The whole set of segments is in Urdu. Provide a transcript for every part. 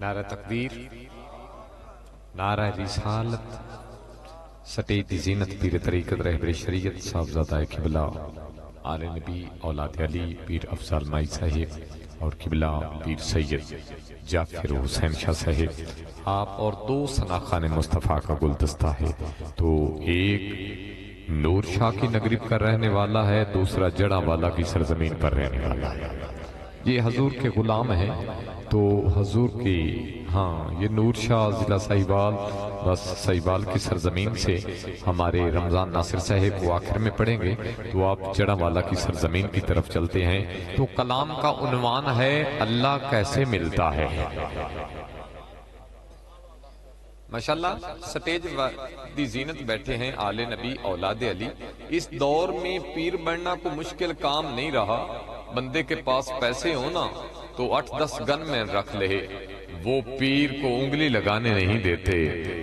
نعرہ تکبیر، نعرہ رسالت، سٹیج دی زینت پیر طریقت رہبر شریعت صاحبزادہ قبلہ آل نبی اولاد علی پیر افضل مائی صاحب اور قبلہ پیر سید جعفر حسین شاہ صاحب، آپ اور دو ثناخان مصطفیٰ کا گلدستہ ہے۔ تو ایک نور شاہ کی نگریب کا رہنے والا ہے، دوسرا جڑا والا کی سرزمین پر رہنے والا ہے۔ یہ حضور کے غلام ہیں، تو حضور کی یہ نور شاہ ضلع سہیوال، بس سہیوال کی سرزمین سے ہمارے رمضان ناصر صاحب وہ آخر میں پڑھیں گے، تو آپ جڑا والا کی سرزمین کی طرف چلتے ہیں۔ تو کلام کا عنوان ہے اللہ کیسے ملتا ہے۔ ماشاءاللہ سٹیج دی زینت بیٹھے ہیں آل نبی اولاد علی۔ اس دور میں پیر بننا کو مشکل کام نہیں رہا، بندے کے پاس پیسے ہونا تو 8-10 گن میں رکھ لے، وہ پیر کو انگلی لگانے نہیں دیتے،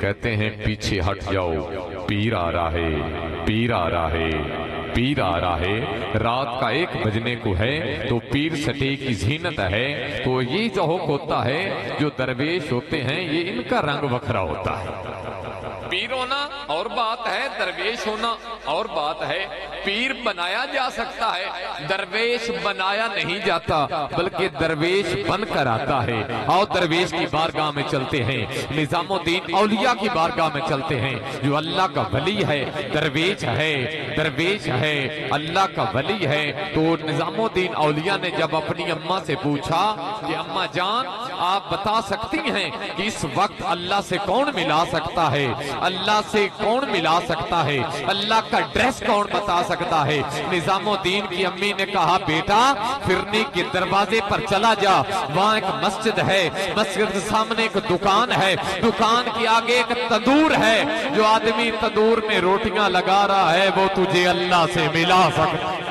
کہتے ہیں پیچھے ہٹ جاؤ، پیر آ رہا ہے، پیر آ رہا ہے، پیر آ رہا ہے۔ رات کا 1 بجنے کو ہے تو پیر سٹے کی زینت ہے، تو یہ ذوق ہوتا ہے جو درویش ہوتے ہیں، یہ ان کا رنگ وکھرا ہوتا ہے۔ پیر ہونا اور بات ہے، درویش ہونا اور بات ہے۔ پیر بنایا جا سکتا ہے، درویش بنایا نہیں جاتا، بلکہ درویش بن کر آتا ہے۔ اور درویش کی بارگاہ میں چلتے ہیں، نظام الدین اولیاء کی بارگاہ میں چلتے ہیں، جو اللہ کا ولی ہے، درویش ہے، درویش ہے، اللہ کا ولی ہے۔ تو نظام الدین اولیاء نے جب اپنی اماں سے پوچھا کہ اماں جان آپ بتا سکتی ہیں کہ اس وقت اللہ سے کون ملا سکتا ہے، اللہ سے کون ملا سکتا ہے، اللہ کا ڈریس کون بتا سکتا ہے؟ نظام الدین کی امی نے کہا بیٹا فرنی کے دروازے پر چلا جا، وہاں ایک مسجد ہے، مسجد کے سامنے ایک دکان ہے، دکان کے آگے ایک تندور ہے، جو آدمی تندور میں روٹیاں لگا رہا ہے وہ تجھے اللہ سے ملا سکتا ہے۔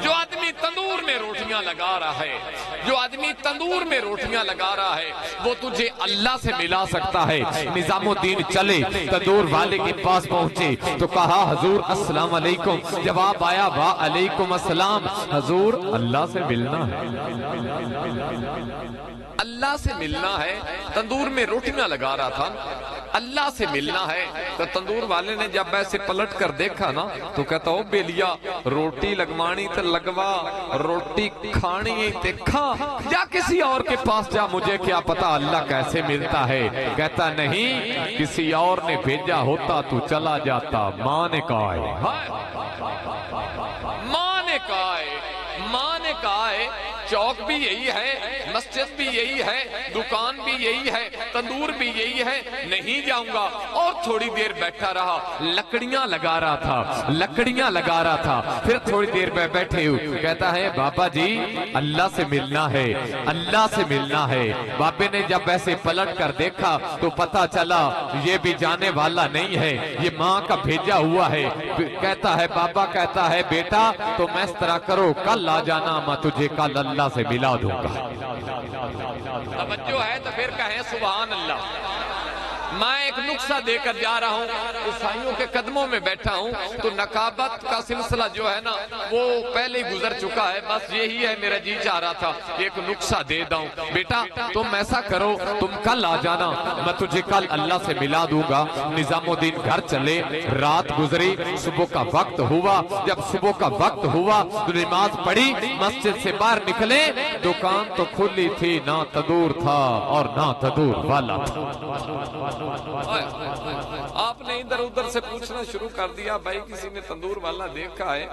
جو آدمی تندور میں روٹیاں لگا رہا ہے، جو آدمی تندور میں روٹیاں لگا رہا ہے وہ تجھے اللہ سے ملا سکتا ہے۔ نظام الدین چلے، تندور والے کے پاس پہنچے تو کہا حضور السلام علیکم۔ جواب آیا وعلیکم السلام۔ حضور اللہ سے ملنا ہے، اللہ سے ملنا ہے۔ تندور میں روٹیاں لگا رہا تھا، اللہ سے ملنا ہے۔ تو تندور والے نے جب ایسے پلٹ کر دیکھا نا تو کہتا ہو بیلیا روٹی لگوانی تے لگوا، روٹی کھانی تے کھا، جا کسی اور کے پاس جا، مجھے کیا پتا اللہ کیسے ملتا ہے۔ کہتا نہیں، کسی اور نے بھیجا ہوتا تو چلا جاتا، ماں نے کہا ہے، ماں نے کہا ہے، ماں نے کہا ہے۔ چوک بھی یہی ہے، مسجد بھی یہی ہے، دکان بھی یہی ہے، تندور بھی یہی ہے، نہیں جاؤں گا۔ اور تھوڑی دیر بیٹھا رہا، لکڑیاں لگا رہا تھا، لکڑیاں لگا رہا تھا۔ پھر تھوڑی دیر میں بیٹھے ہوئے کہتا ہے بابا جی اللہ سے ملنا ہے، اللہ سے ملنا ہے۔ بابے نے جب ایسے پلٹ کر دیکھا تو پتا چلا یہ بھی جانے والا نہیں ہے، یہ ماں کا بھیجا ہوا ہے۔ کہتا ہے بابا کہتا ہے بیٹا تم اس طرح کرو، کل آ جانا، میں تجھے کل اللہ سے ملا دوں گا۔ توجہ ہے تو پھر کہیں سبحان اللہ۔ میں ایک نقصہ دے کر جا رہا ہوں، عیسائیوں کے قدموں میں بیٹھا ہوں، تو نقابت کا سلسلہ جو ہے نا وہ پہلے ہی گزر چکا ہے، بس یہی ہے میرا جی چاہ رہا تھا ایک نقصہ دے داؤں۔ بیٹا تم ایسا کرو، تم کل آ جانا، میں تجھے کل اللہ سے ملا دوں گا۔ نظام الدین گھر چلے، رات گزری، صبح کا وقت ہوا۔ جب صبح کا وقت ہوا تو نماز پڑھی، مسجد سے باہر نکلے، دکان تو کھلی تھی، نہ تندور تھا اور نہ تندور والا تھا۔ آپ نے ادھر ادھر سے پوچھنا شروع کر دیا، بھائی کسی نے تندور والا دیکھا ہے،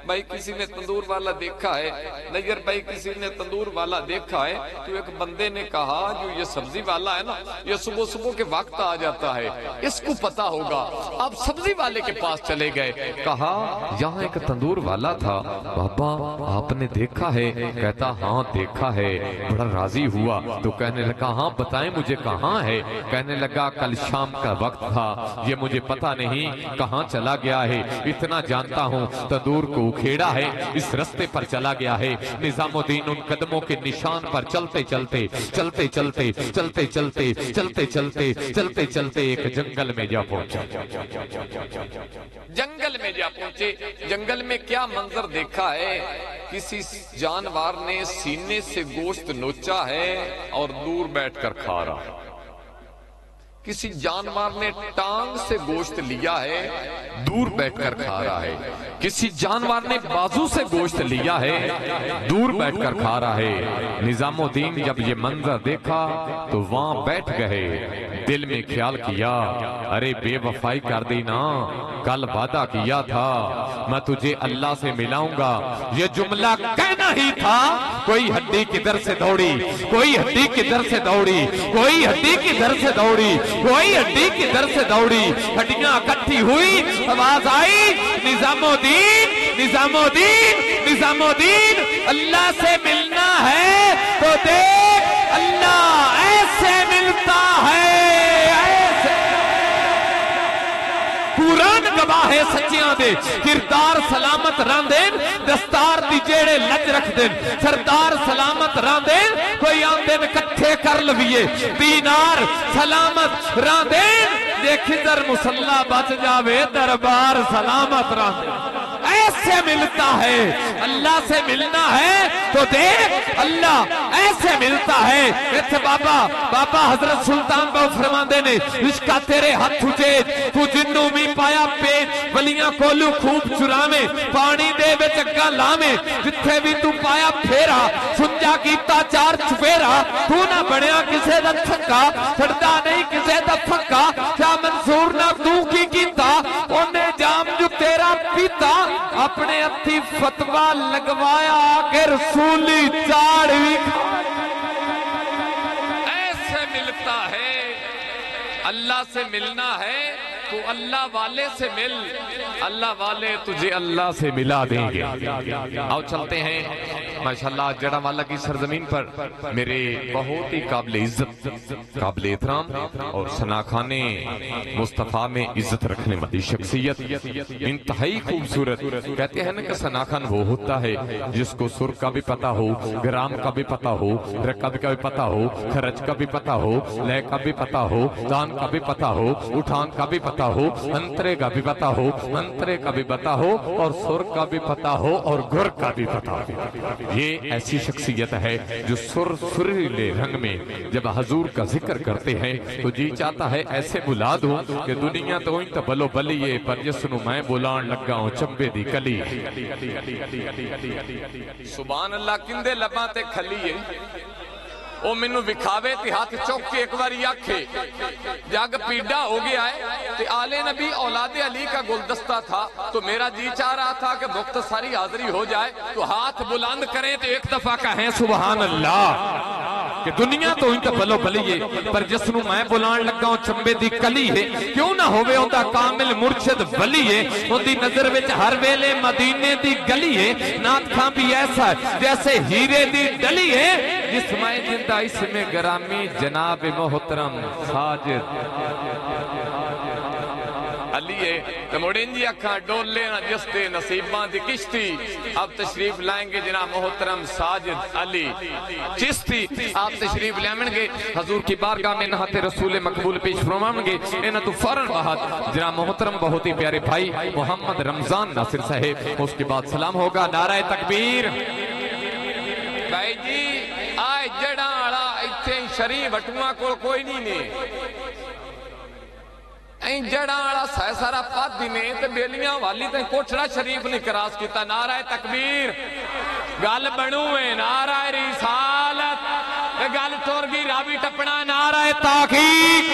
بھائی کسی نے تندور والا دیکھا ہے، نیر بھائی کسی نے تندور والا دیکھا ہے۔ تو ایک بندے نے کہا جو یہ سبزی والا ہے نا یہ صبح صبح کے وقت آ جاتا ہے، اس کو پتا ہوگا۔ آپ سبزی والے کے پاس چلے گئے، کہا یہاں ایک تندور والا تھا، بابا آپ نے دیکھا ہے؟ کہتا ہاں دیکھا ہے۔ بڑا راضی ہوا تو کہنے لگا ہاں بتائیں مجھے کہاں ہے؟ کہنے لگا کل شام کا وقت تھا، یہ مجھے پتہ نہیں کہاں چلا گیا ہے، اتنا جانتا ہوں تندور کو اکھیڑا ہے، اس رستے پر چلا گیا ہے۔ نظام الدین ان قدموں کے نشان پر چلتے چلتے چلتے چلتے چلتے چلتے چلتے چلتے چلتے چلتے ایک جنگل میں جا پہنچا۔ جنگل میں جا پہنچے، جنگل میں کیا منظر دیکھا ہے، کسی جانور نے سینے سے گوشت نوچا ہے اور دور بیٹھ کر کھا رہا ہے، کسی جانور نے ٹانگ سے گوشت لیا ہے، دور بیٹھ کر کھا رہا ہے، کسی جانور نے بازو سے گوشت لیا ہے، دور بیٹھ کر کھا رہا ہے۔ نظام الدین جب یہ منظر دیکھا تو وہاں بیٹھ گئے، دل میں خیال کیا، ارے بے وفائی کر دی نا، کل وعدہ کیا تھا میں تجھے اللہ سے ملاؤں گا، یہ جملہ کہنا ہی تھا، کوئی ہڈی کدھر سے دوڑی، کوئی ہڈی کدھر سے دوڑی، کوئی ہڈی کدھر سے دوڑی، کوئی ہڈی کدھر سے دوڑی، ہڈیاں اکٹھی ہوئی، آواز آئی، نظام الدین نظام الدین نظام الدین اللہ سے ملنا ہے تو دیکھ اللہ ایسے ملتا ہے، ایسے قرآن گواہ ہے سچیاں دے، کردار سلامت راندین، دستار دی جیڑے لج رکھ دین، سردار سلامت راندین، کوئی آندین کٹھے کر لویے، دینار سلامت راندین، دیکھ در مسلح بچ جاوے، دربار سلامت راندین، ایسے ملتا ہے، اللہ سے ملنا ہے تو دیکھ اللہ ایسے ملتا ہے۔ ایتھے بابا حضرت سلطان بہو فرماندے نے، رشکہ تیرے ہاتھ اچھے، تو جنوں بھی پایا پیٹ، ولیاں کولو خوب چرامے، پانی دے وچ اگا لامے، جتھے بھی تو پایا پھیرا، سنجا کیتا چار چفیرا، تو نہ بڑیا کسے دا تھکا، چھڑتا نہیں کسے دا پھکا، کیا منصور نہ تو کی کیتا، انہیں جام جو تیرا پیتا، اپنے اتھی فتوہ لگوایا کہ رسولی چاڑوی ایسے ملتا ہے۔ اللہ سے ملنا ہے تو اللہ والے سے مل، اللہ والے تجھے اللہ سے ملا دیں گے۔ آؤ چلتے ہیں ماشاءاللہ جڑا والا کی سرزمین پر میرے بہت ہی قابل عزت، قابل احترام اور ثناخان مصطفیٰ میں عزت رکھنے والی شخصیت، انتہائی خوبصورت۔ کہتے ہیں نا کہ ثناخان وہ ہوتا ہے جس کو سر کا بھی پتہ ہو، گرام کا بھی پتہ ہو، رقب کا بھی پتہ ہو، خرچ کا بھی پتہ ہو، لے کا بھی پتہ ہو، دان کا بھی پتہ ہو، اٹھان کا بھی پتہ ہو، انترے کا بھی پتہ ہو، انترے کا بھی پتہ ہو، اور سر کا بھی پتہ ہو اور گر کا بھی پتہ ہو۔ یہ ایسی شخصیت ہے جو سریلے رنگ میں جب حضور کا ذکر کرتے ہیں تو جی چاہتا ہے ایسے بلا دوں کہ دنیا تو ہی تو بلو بلیے، پر جسنو میں بلان لگا ہوں چمبے دی کلی۔ سبحان اللہ، کندے لباں تے کھلیے او منو وکھاوے تے ہاتھ چوک کے ایک باری آکھے جاگ پیڈا ہو گیا ہے تے آل نبی اولاد علی کا گلدستہ تھا، تو میرا جی چاہ رہا تھا کہ مختصری حاضری ہو جائے، تو ہاتھ بلند کریں تو ایک دفعہ کہیں سبحان اللہ، کہ دنیا تو انت بلو بلیے، پر جسنو میں بلان لگا ہوں چمبے دی کلی ہے، کیوں نہ ہوئے ہوندہ کامل مرشد ولی ہے، ہوندی نظر وچ ہر ویلے مدینے دی گلی ہے، نات کھاں بھی ایسا جیسے ہیرے دی ڈلی ہے، جس میں جندہ اس میں گرامی جناب محترم ساجد علی ہے، تموڑین جی اکھاں ڈول لینا جستے نصیبان دی کشتی، اب تشریف لائیں گے جناب محترم ساجد علی چشتی، آپ تشریف لائیں گے حضور کی بارگاہ میں نہات رسول مقبول پیش فرمائیں گے، انہاں تو فوراً بعد جناب محترم بہت ہی پیارے بھائی محمد رمضان ناصر صاحب، اس کے بعد سلام ہوگا، نعرہ تکبیر۔ بھائی جی آئے جڑاڑا اتھے شریف بٹھواں کو کوئی نہیں نے، این جڑاڑا سائے سارا پات دینے تے بیلیاں والی تے کوٹھڑا شریف نے کراس کیتا، نعرہ تکبیر، گال بنوے نعرہ رسالت، گال ٹورگی رابی ٹپنا نعرہ تحقیق،